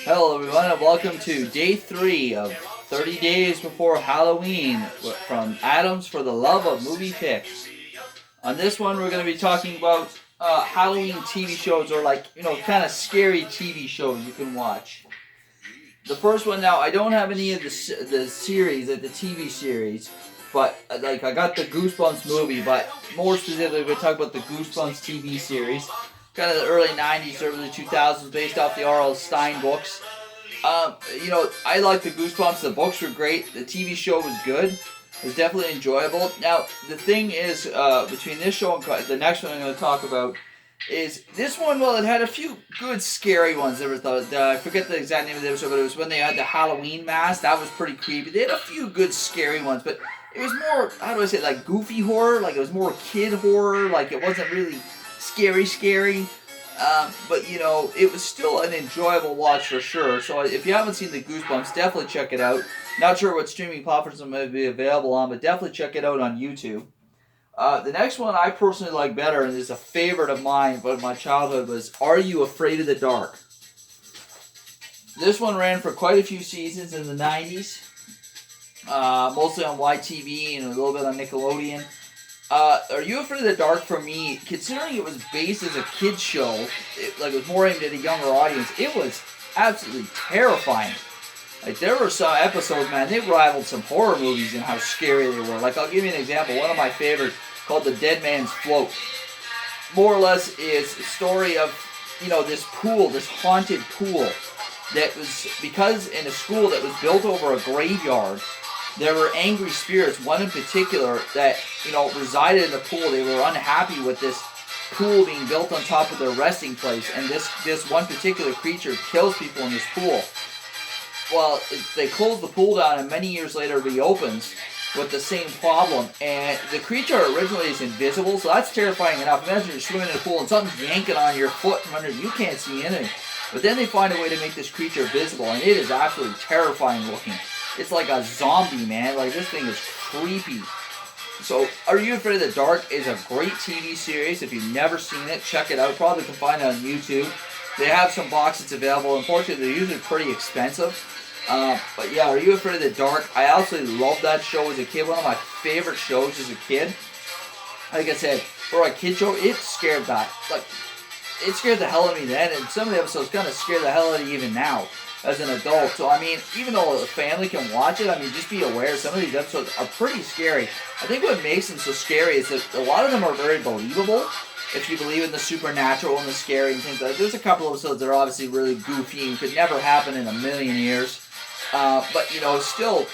Hello, everyone, and welcome to day 3 of 30 Days Before Halloween from Adams for the Love of Movie Picks. On this one, we're going to be talking about Halloween TV shows or, kind of scary TV shows you can watch. The first one now, I don't have any of the series, like the TV series, but I got the Goosebumps movie, but more specifically, we're going to talk about the Goosebumps TV series. Kind of the early 90s, early 2000s, based off the R.L. Stine books. I like the Goosebumps. The books were great. The TV show was good. It was definitely enjoyable. Now, the thing is, between this show and the next one I'm going to talk about, is this one, well, it had a few good scary ones. There was I forget the exact name of the episode, but it was when they had the Halloween mask. That was pretty creepy. They had a few good scary ones, but it was more, how do I say, like goofy horror. Like it was more kid horror. Like it wasn't really scary. But it was still an enjoyable watch for sure. So if you haven't seen the Goosebumps, definitely check it out. Not sure what streaming platforms it may be available on, but definitely check it out on YouTube. The next one I personally like better, and is a favorite of mine from my childhood, was Are You Afraid of the Dark? This one ran for quite a few seasons in the 90s, mostly on YTV and a little bit on Nickelodeon. Are You Afraid of the Dark, for me, considering it was based as a kid's show, it was more aimed at a younger audience, it was absolutely terrifying. Like, there were some episodes, man, they rivaled some horror movies in how scary they were. Like, I'll give you an example. One of my favorites, called The Dead Man's Float, more or less is a story of, this pool, this haunted pool, that was, because in a school that was built over a graveyard, there were angry spirits, one in particular that, resided in the pool. They were unhappy with this pool being built on top of their resting place, and this one particular creature kills people in this pool. Well, they close the pool down, and many years later reopens with the same problem, and the creature originally is invisible, so that's terrifying enough. Imagine you're swimming in a pool and something's yanking on your foot from under, you can't see anything. But then they find a way to make this creature visible, and it is absolutely terrifying looking. It's like a zombie, man. Like, this thing is creepy. So, Are You Afraid of the Dark is a great TV series. If you've never seen it, check it out. Probably can find it on YouTube. They have some boxes available. Unfortunately, they're usually pretty expensive. But yeah, Are You Afraid of the Dark? I absolutely loved that show as a kid. One of my favorite shows as a kid. Like I said, for a kid show, it scared the hell out of me then, and some of the episodes kind of scare the hell out of you even now as an adult. So, I mean, even though a family can watch it, I mean, just be aware some of these episodes are pretty scary. I think what makes them so scary is that a lot of them are very believable. If you believe in the supernatural and the scary and things like that. There's a couple of episodes that are obviously really goofy and could never happen in a million years. But, still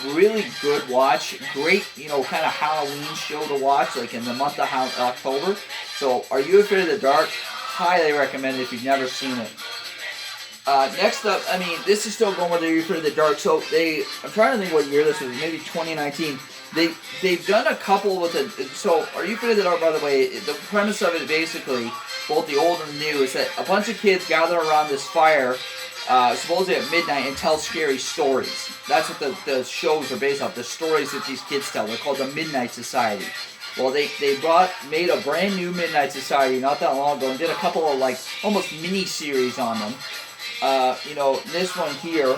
really good watch. Great, kind of Halloween show to watch, like in the month of October. So, Are You Afraid of the Dark? Highly recommend it if you've never seen it. Next up, I mean, this is still going with Are You Afraid of the Dark. So, I'm trying to think what year this was, maybe 2019. They've done a couple with it. So, Are You Afraid of the Dark, by the way, the premise of it basically, both the old and the new, is that a bunch of kids gather around this fire, supposedly at midnight, and tell scary stories. That's what the shows are based off, the stories that these kids tell. They're called the Midnight Society. Well, they made a brand new Midnight Society not that long ago and did a couple of, almost mini-series on them. This one here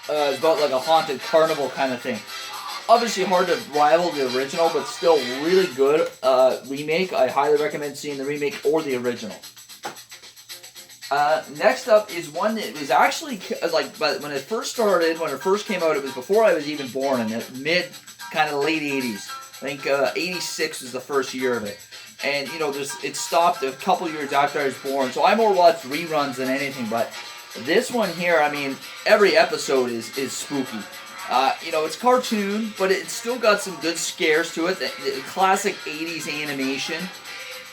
is about, a haunted carnival kind of thing. Obviously hard to rival the original, but still really good remake. I highly recommend seeing the remake or the original. Next up is one that was actually, but when it first started, when it first came out, it was before I was even born, in the mid, kind of late 80s. I think 86 was the first year of it. And, it stopped a couple years after I was born, so I more watched reruns than anything, but this one here, I mean, every episode is spooky. It's cartoon, but it's still got some good scares to it. The classic 80s animation.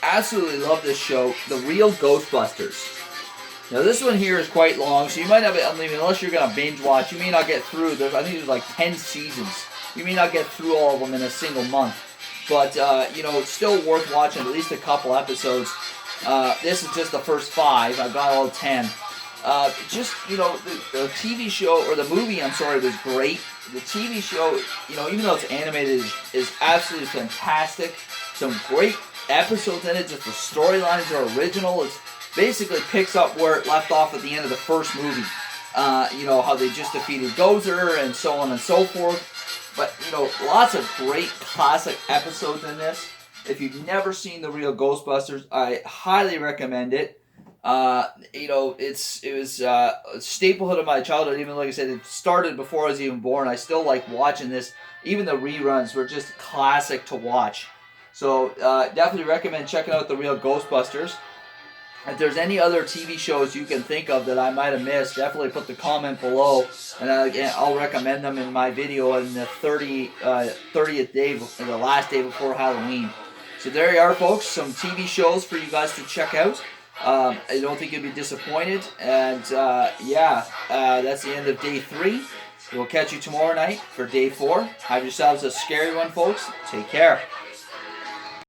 Absolutely love this show. The Real Ghostbusters. Now, this one here is quite long, so you might not be, unless you're going to binge watch, you may not get through. I think there's 10 seasons. You may not get through all of them in a single month. But, it's still worth watching at least a couple episodes. This is just the first 5. I've got all 10. The TV show, or the movie, was great. The TV show, even though it's animated, is absolutely fantastic. Some great episodes in it. Just the storylines are original. basically picks up where it left off at the end of the first movie. You know, how they just defeated Gozer and so on and so forth. But, you know, lots of great classic episodes in this. If you've never seen The Real Ghostbusters, I highly recommend it. You know, it was a staplehood of my childhood. Even like I said, it started before I was even born. I still like watching this. Even the reruns were just classic to watch. So definitely recommend checking out The Real Ghostbusters. If there's any other TV shows you can think of that I might have missed, definitely put the comment below, and I'll recommend them in my video on the 30th day, the last day before Halloween. So there you are, folks. Some TV shows for you guys to check out. I don't think you'll be disappointed. And that's the end of day 3. We'll catch you tomorrow night for day 4. Have yourselves a scary one, folks. Take care.